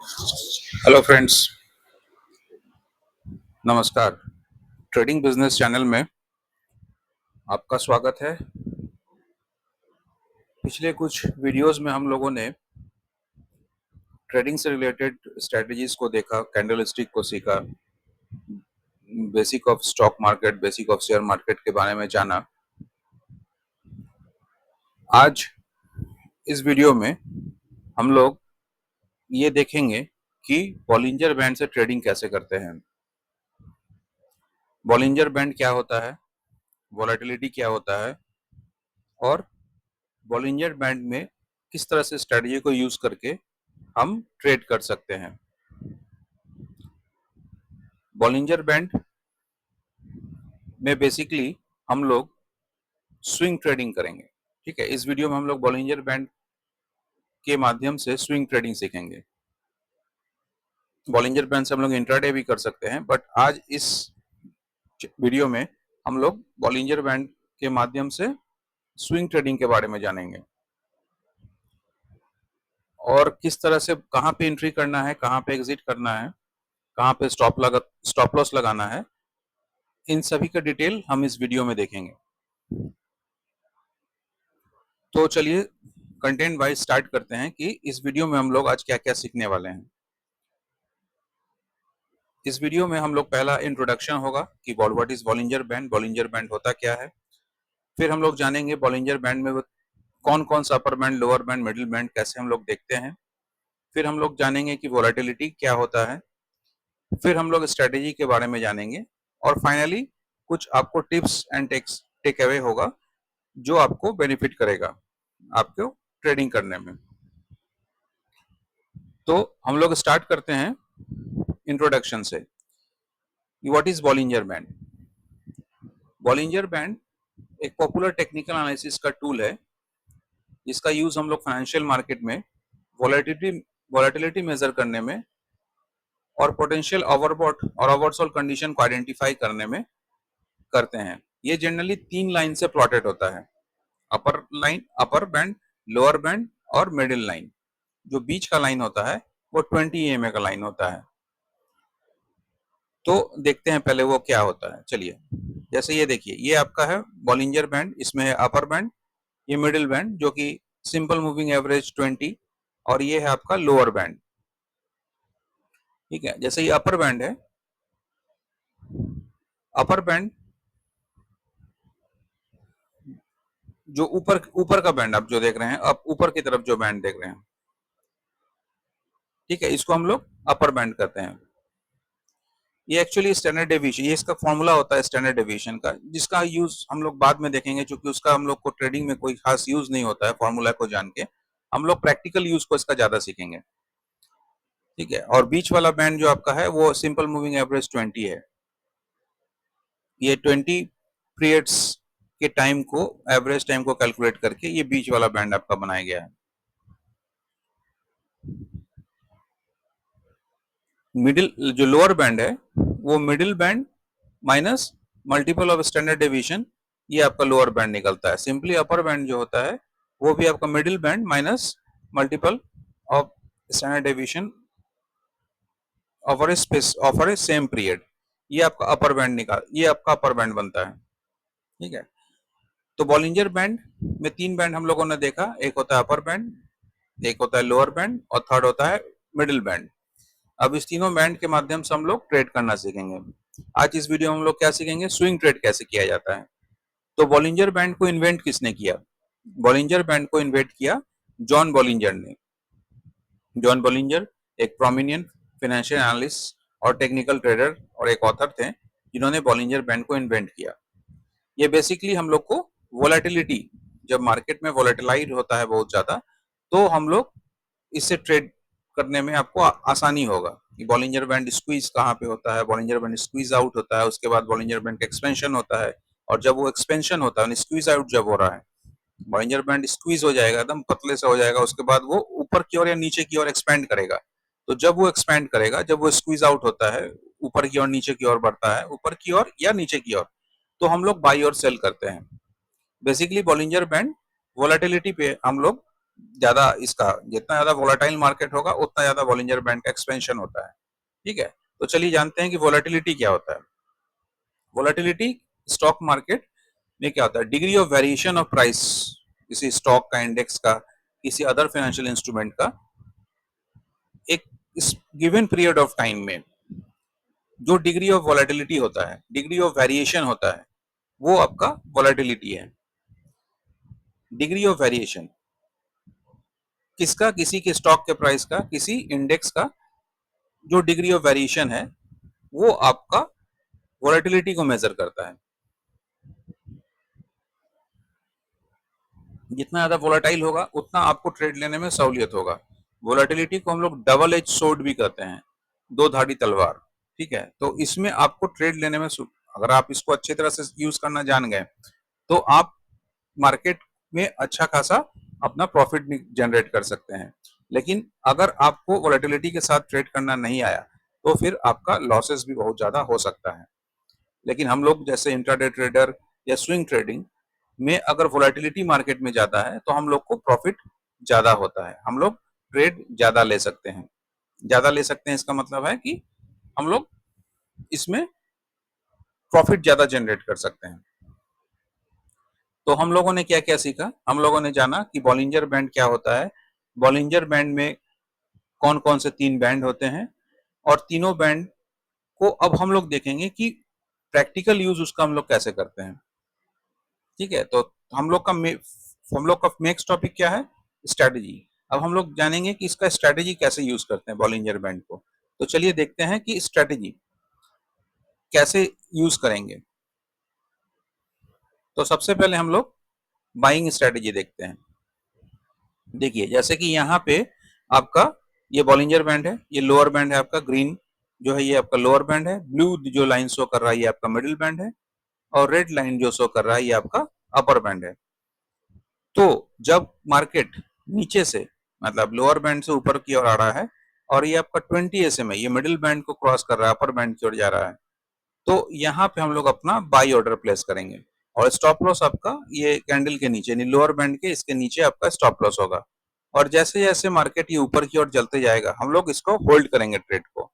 Hello friends, नमस्कार। Trading business channel में आपका स्वागत है। पिछले कुछ वीडियोस में हम लोगों ने ट्रेडिंग से रिलेटेड स्ट्रेटजीज को देखा, कैंडलस्टिक को सीखा, basic of stock market, basic of share market के बारे में जाना। आज इस वीडियो में हम लोग ये देखेंगे कि बॉलिंजर बैंड से ट्रेडिंग कैसे करते हैं। बॉलिंजर बैंड क्या होता है, वोलेटिलिटी क्या होता है और बॉलिंजर बैंड में किस तरह से स्ट्रेटजी को यूज करके हम ट्रेड कर सकते हैं। बॉलिंजर बैंड में बेसिकली हम लोग स्विंग ट्रेडिंग करेंगे। ठीक है, इस वीडियो में हम लोग बॉलिंजर बैंड के माध्यम से स्विंग ट्रेडिंग सीखेंगे। बॉलिंजर बैंड से हम लोग इंट्राडे भी कर सकते हैं, बट आज इस वीडियो में हम लोग बॉलिंजर बैंड के माध्यम से स्विंग ट्रेडिंग के बारे में जानेंगे और किस तरह से कहाँ पे एंट्री करना है, कहाँ पे एग्जिट करना है, कहाँ पे स्टॉप लॉस लगाना है, इन सभी का डिटेल हम इस वीडियो में देखेंगे। तो चलिए कंटेंट वाइज स्टार्ट करते हैं कि इस वीडियो में हम लोग आज क्या क्या सीखने वाले हैं। इस वीडियो में हम लोग पहला इंट्रोडक्शन होगा कि what is Bollinger band, Bollinger band होता क्या है। फिर हम लोग जानेंगे बॉलिंजर बैंड में कौन कौन सा upper band, lower band, middle band कैसे हम लोग देखते हैं। फिर हम लोग जानेंगे कि वोलेटिलिटी क्या होता है। फिर हम लोग स्ट्रेटेजी के बारे में जानेंगे और फाइनली कुछ आपको टिप्स एंड टेक अवे होगा जो आपको बेनिफिट करेगा आपको ट्रेडिंग करने में। तो हम लोग स्टार्ट करते हैं इंट्रोडक्शन से। What is Bollinger band? Bollinger band एक पॉपुलर टेक्निकल एनालिसिस का टूल है जिसका यूज हम लोग फाइनेंशियल मार्केट में वोलेटिलिटी मेजर करने में और पोटेंशियल ओवरबॉट और ओवरसोल्ड कंडीशन को आइडेंटिफाई करने में करते हैं। ये जनरली 3 लाइन से प्लॉटेड होता है, अपर line, upper band, lower band और मिडिल लाइन। जो बीच का लाइन होता है वो 20 EMA का लाइन होता है। तो देखते हैं पहले वो क्या होता है। चलिए, जैसे ये देखिए, ये आपका है बॉलिंजर बैंड, इसमें है अपर बैंड, ये मिडिल बैंड जो कि सिंपल मूविंग एवरेज 20 और ये है आपका लोअर बैंड। ठीक है, जैसे ये अपर बैंड है, अपर बैंड जो ऊपर ऊपर का बैंड आप जो देख रहे हैं, आप ऊपर की तरफ जो बैंड देख रहे हैं, ठीक है, इसको हम लोग अपर बैंड कहते हैं। ये एक्चुअली स्टैंडर्ड डेविएशन, ये इसका फॉर्मूला होता है स्टैंडर्ड डेविएशन का, जिसका यूज हम लोग बाद में देखेंगे क्योंकि उसका हम लोग को ट्रेडिंग में कोई खास यूज नहीं होता है। फॉर्मूला को जान के हम लोग प्रैक्टिकल यूज को इसका ज्यादा सीखेंगे। ठीक है, और बीच वाला बैंड जो आपका है वो सिंपल मूविंग एवरेज 20 है। ये 20 पीरियड्स के टाइम को, एवरेज टाइम को कैलकुलेट करके ये बीच वाला बैंड आपका बनाया गया है। मिडिल जो लोअर बैंड है वो middle band minus multiple of standard deviation, ये आपका लोअर बैंड निकलता है। सिंपली अपर बैंड जो होता है वो भी आपका middle band minus multiple of standard deviation offer A same period, ये आपका अपर बैंड ये आपका अपर बैंड बनता है। ठीक है, तो बॉलिंजर बैंड में 3 बैंड हम लोगों ने देखा, एक होता है अपर बैंड, एक होता है लोअर बैंड और थर्ड होता है मिडिल बैंड। अब इस तीनों बैंड के माध्यम से हम लोग ट्रेड करना सीखेंगे। आज इस वीडियो में हम लोग क्या सीखेंगे, स्विंग ट्रेड कैसे किया जाता है। तो बॉलिंजर बैंड को इन्वेंट किसने किया? बॉलिंजर बैंड को इन्वेंट किया जॉन बॉलिंजर ने। जॉन बॉलिंजर एक प्रोमिनेंट फाइनेंशियल एनालिस्ट और टेक्निकल ट्रेडर और एक ऑथर थे जिन्होंने बॉलिंजर बैंड को इन्वेंट किया। ये बेसिकली हम लोग को वोलेटिलिटी, जब मार्केट में वोलेटिलाइज होता है बहुत ज्यादा, तो हम लोग इससे ट्रेड करने में आपको आसानी होगा कि बॉलिंजर बैंड स्क्वीज कहाँ पे होता है, बॉलिंजर बैंड स्क्वीज आउट होता है, उसके बाद बॉलिंजर बैंड का एक्सपेंशन होता है, और जब वो एक्सपेंशन होता है, स्क्वीज आउट जब हो रहा है, बॉलिंजर बैंड स्क्वीज हो जाएगा, एकदम पतले से हो जाएगा, उसके बाद वो ऊपर की ओर या नीचे की ओर एक्सपेंड करेगा। तो जब वो एक्सपेंड करेगा, जब वो स्क्वीज आउट होता है, ऊपर की ओर नीचे की ओर बढ़ता है, ऊपर की ओर या नीचे की ओर, तो हम लोग बाई और सेल करते हैं। बेसिकली बॉलिंजर बैंड वोलेटिलिटी पे हम लोग ज्यादा इसका, जितना ज्यादा वोलेटाइल मार्केट होगा उतना ज्यादा बॉलिंजर बैंड का एक्सपेंशन होता है। ठीक है, तो चलिए जानते हैं कि वोलेटिलिटी क्या होता है। वोलेटिलिटी स्टॉक मार्केट में क्या होता है, degree of variation of price किसी स्टॉक का, इंडेक्स का, किसी अदर फाइनेंशियल इंस्ट्रूमेंट का एक इस गिवन पीरियड ऑफ टाइम में जो डिग्री ऑफ वोलेटिलिटी होता है, डिग्री ऑफ वेरिएशन होता है, वो आपका वोलेटिलिटी है। डिग्री ऑफ वेरिएशन किसका, किसी के स्टॉक के प्राइस का, किसी इंडेक्स का जो डिग्री ऑफ वेरिएशन है वो आपका वोलेटिलिटी को मेजर करता है। जितना ज्यादा वोलेटाइल होगा उतना आपको ट्रेड लेने में सहूलियत होगा। वोलेटिलिटी को हम लोग डबल एज सोर्ड भी कहते हैं, दो धारी तलवार। ठीक है, तो इसमें आपको ट्रेड लेने में अगर आप इसको अच्छी तरह से यूज करना जान गए तो आप मार्केट में अच्छा खासा अपना प्रॉफिट जनरेट कर सकते हैं। लेकिन अगर आपको वोलेटिलिटी के साथ ट्रेड करना नहीं आया तो फिर आपका लॉसेस भी बहुत ज्यादा हो सकता है। लेकिन हम लोग जैसे इंट्राडे ट्रेडर या स्विंग ट्रेडिंग में अगर वोलेटिलिटी मार्केट में ज्यादा है तो हम लोग को प्रॉफिट ज्यादा होता है, हम लोग ट्रेड ज्यादा ले सकते हैं। ज्यादा ले सकते हैं इसका मतलब है कि हम लोग इसमें प्रॉफिट ज्यादा जनरेट कर सकते हैं। तो हम लोगों ने क्या क्या सीखा, हम लोगों ने जाना कि बॉलिंजर बैंड क्या होता है, बॉलिंजर बैंड में कौन कौन से तीन बैंड होते हैं, और तीनों बैंड को अब हम लोग देखेंगे कि प्रैक्टिकल यूज उसका हम लोग कैसे करते हैं। ठीक है, तो हम लोग का नेक्स्ट टॉपिक क्या है, स्ट्रेटेजी। अब हम लोग जानेंगे कि इसका स्ट्रेटेजी कैसे यूज करते हैं बॉलिंजर बैंड को। तो चलिए देखते हैं कि स्ट्रेटेजी कैसे यूज करेंगे। तो सबसे पहले हम लोग बाइंग स्ट्रेटेजी देखते हैं। देखिए जैसे कि यहाँ पे आपका ये बॉलिंजर बैंड है, ये लोअर बैंड है आपका, ग्रीन जो है ये आपका लोअर बैंड है, ब्लू जो लाइन शो कर रहा है ये आपका मिडिल बैंड है, और रेड लाइन जो शो कर रहा है ये आपका अपर बैंड है। तो जब मार्केट नीचे से मतलब लोअर बैंड से ऊपर की ओर आ रहा है और ये आपका 20 SMA ये मिडिल बैंड को क्रॉस कर रहा है, अपर बैंड की ओर जा रहा है, तो यहाँ पे हम लोग अपना बाई ऑर्डर प्लेस करेंगे। और स्टॉप लॉस आपका ये कैंडल के नीचे, लोअर बैंड के इसके नीचे आपका स्टॉप लॉस होगा। और जैसे जैसे मार्केट ये ऊपर की ओर चलते जाएगा हम लोग इसको होल्ड करेंगे ट्रेड को।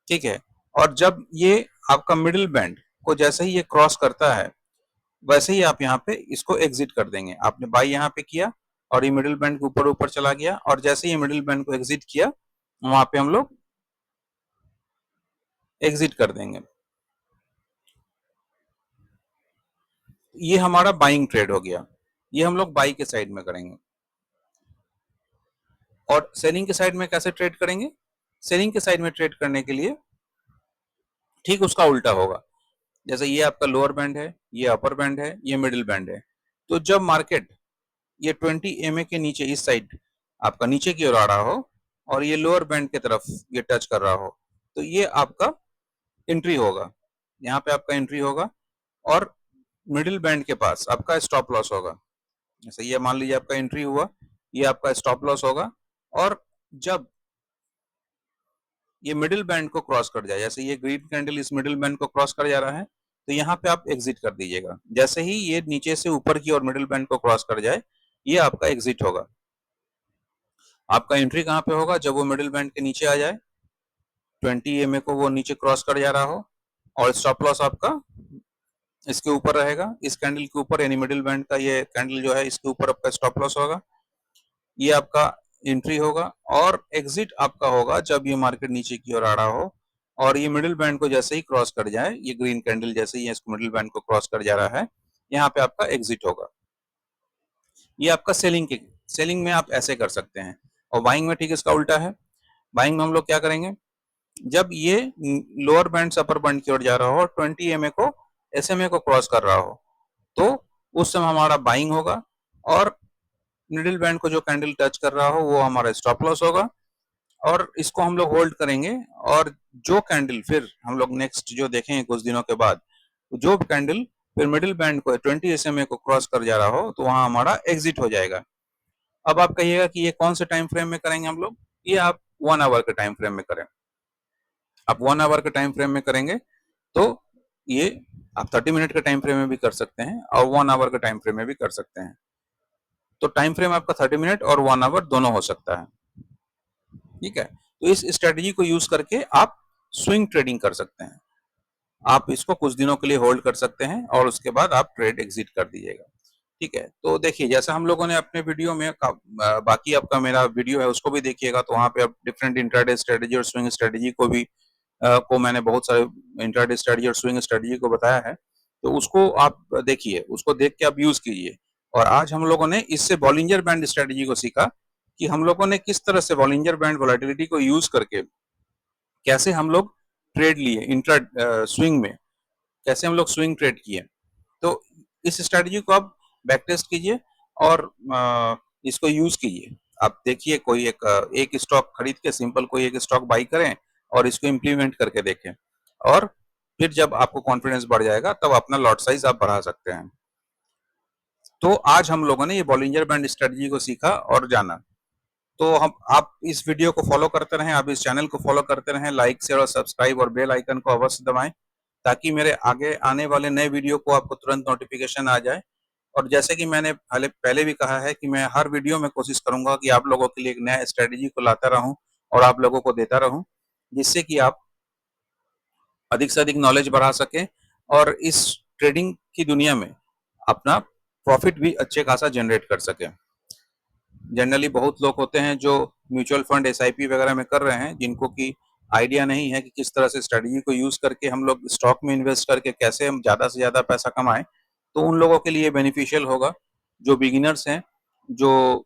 ठीक है, और जब ये आपका मिडिल बैंड को जैसे ही ये क्रॉस करता है वैसे ही आप यहाँ पे इसको एग्जिट कर देंगे। आपने बाई यहाँ पे किया और ये मिडिल बैंड के ऊपर ऊपर चला गया, और जैसे ही मिडिल बैंड को एग्जिट किया वहां पे हम लोग एग्जिट कर देंगे। ये हमारा बाइंग ट्रेड हो गया, ये हम लोग बाई के साइड में करेंगे। और सेलिंग के साइड में कैसे ट्रेड करेंगे, सेलिंग के साइड में ट्रेड करने के लिए ठीक उसका उल्टा होगा। जैसे ये आपका लोअर बैंड है, ये अपर बैंड है, ये मिडिल बैंड है। तो जब मार्केट ये 20 MA के नीचे इस साइड आपका नीचे की ओर आ रहा हो और ये लोअर बैंड की तरफ ये टच कर रहा हो तो ये आपका एंट्री होगा, यहाँ पे आपका एंट्री होगा। और मिडिल बैंड के पास आपका स्टॉप लॉस होगा। जैसे ये मान लीजिए आपका एंट्री हुआ, ये आपका स्टॉप लॉस होगा। और जब ये मिडिल बैंड को क्रॉस कर जाए, जैसे ये ग्रीन कैंडल इस मिडिल बैंड को क्रॉस कर जा रहा है तो यहाँ पे आप एग्जिट कर दीजिएगा। जैसे ही ये नीचे से ऊपर की और मिडिल बैंड को क्रॉस कर जाए ये आपका एग्जिट होगा। आपका एंट्री कहाँ पे होगा, जब वो मिडिल बैंड के नीचे आ जाए, 20 MA को वो नीचे क्रॉस कर जा रहा हो, और स्टॉप लॉस आपका इसके ऊपर रहेगा, इस कैंडल के ऊपर, यानी मिडिल बैंड का ये कैंडल जो है इसके ऊपर आपका स्टॉप लॉस होगा, ये आपका एंट्री होगा। और एग्जिट आपका होगा जब ये मार्केट नीचे की ओर आ रहा हो और ये मिडिल बैंड को जैसे ही क्रॉस कर जाए, ये ग्रीन कैंडल जैसे ही इसको मिडिल बैंड को क्रॉस कर जा रहा है यहाँ पे आपका एग्जिट होगा। ये आपका सेलिंग में आप ऐसे कर सकते हैं। और बाइंग में ठीक इसका उल्टा है। बाइंग में हम लोग क्या करेंगे, जब ये लोअर बैंड से अपर बैंड की ओर जा रहा हो और 20 MA को SMA को क्रॉस कर रहा हो तो उस समय हमारा बाइंग होगा। और मिडिल बैंड को जो कैंडल टच कर रहा हो वो हमारा स्टॉप लॉस होगा, और इसको हम लोग होल्ड करेंगे। और जो कैंडल फिर हम लोग नेक्स्ट जो देखेंगे कुछ दिनों के बाद, जो कैंडल फिर मिडिल बैंड को 20 SMA को क्रॉस कर जा रहा हो तो वहां हमारा एग्जिट हो जाएगा। अब आप कहिएगा कि ये कौन से टाइम फ्रेम में करेंगे हम लोग, ये आप 1 आवर के टाइम फ्रेम में करें। आप 1 आवर के टाइम फ्रेम में करेंगे तो ये आप 30 मिनट के टाइम फ्रेम में भी कर सकते हैं और 1 आवर के टाइम फ्रेम में भी कर सकते हैं। तो टाइम फ्रेम आपका 30 मिनट और 1 आवर दोनों हो सकता है। ठीक है, तो इस स्ट्रेटजी को यूज करके आप स्विंग ट्रेडिंग कर सकते हैं। आप इसको कुछ दिनों के लिए होल्ड कर सकते हैं और उसके बाद आप ट्रेड एग्जिट कर दीजिएगा। ठीक है, तो देखिए जैसा हम लोगों ने अपने वीडियो में बाकी आपका मेरा वीडियो है उसको भी देखिएगा, तो वहाँ पे आप डिफरेंट इंट्राडे स्ट्रेटजी और स्विंग स्ट्रेटजी को भी को मैंने बहुत सारे इंट्राडे स्ट्रेटजी और स्विंग स्ट्रेटजी को बताया है, तो उसको आप देखिए, उसको देख के आप यूज कीजिए। और आज हम लोगों ने इससे बॉलिंजर बैंड स्ट्रेटजी को सीखा कि हम लोगों ने किस तरह से बॉलिंजर बैंड वोलेटिलिटी को यूज करके कैसे हम लोग ट्रेड लिए इंट्रा स्विंग में, कैसे हम लोग स्विंग ट्रेड किए। तो इस स्ट्रेटजी को आप बैक टेस्ट कीजिए और इसको यूज कीजिए। आप देखिए कोई एक स्टॉक खरीद के सिंपल कोई एक स्टॉक बाई करें और इसको इम्प्लीमेंट करके देखें, और फिर जब आपको कॉन्फिडेंस बढ़ जाएगा तब अपना लॉट साइज आप बढ़ा सकते हैं। तो आज हम लोगों ने ये बॉलिंजर बैंड स्ट्रेटजी को सीखा और जाना। तो हम आप इस वीडियो को फॉलो करते रहें, आप इस चैनल को फॉलो करते रहें, लाइक शेयर और सब्सक्राइब और बेल आइकन को अवश्य दबाएं ताकि मेरे आगे आने वाले नए वीडियो को आपको तुरंत नोटिफिकेशन आ जाए। और जैसे कि मैंने पहले भी कहा है कि मैं हर वीडियो में कोशिश करूंगा कि आप लोगों के लिए एक नया स्ट्रेटजी को लाता रहूं और आप लोगों को देता रहूं, जिससे कि आप अधिक से अधिक नॉलेज बढ़ा सकें और इस ट्रेडिंग की दुनिया में अपना प्रॉफिट भी अच्छे खासा जनरेट कर सकें। जनरली बहुत लोग होते हैं जो म्यूचुअल फंड एसआईपी वगैरह में कर रहे हैं, जिनको की आइडिया नहीं है कि किस तरह से स्ट्रेटजी को यूज करके हम लोग स्टॉक में इन्वेस्ट करके कैसे हम ज्यादा से ज्यादा पैसा कमाएं। तो उन लोगों के लिए बेनिफिशियल होगा। जो बिगिनर्स हैं, जो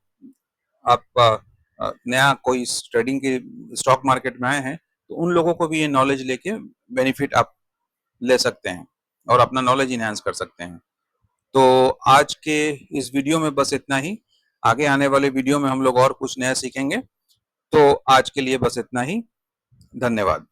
आपका नया कोई ट्रेडिंग के स्टॉक मार्केट में आए हैं, तो उन लोगों को भी ये नॉलेज लेके बेनिफिट आप ले सकते हैं और अपना नॉलेज इनहेंस कर सकते हैं। तो आज के इस वीडियो में बस इतना ही। आगे आने वाले वीडियो में हम लोग और कुछ नया सीखेंगे। तो आज के लिए बस इतना ही। धन्यवाद।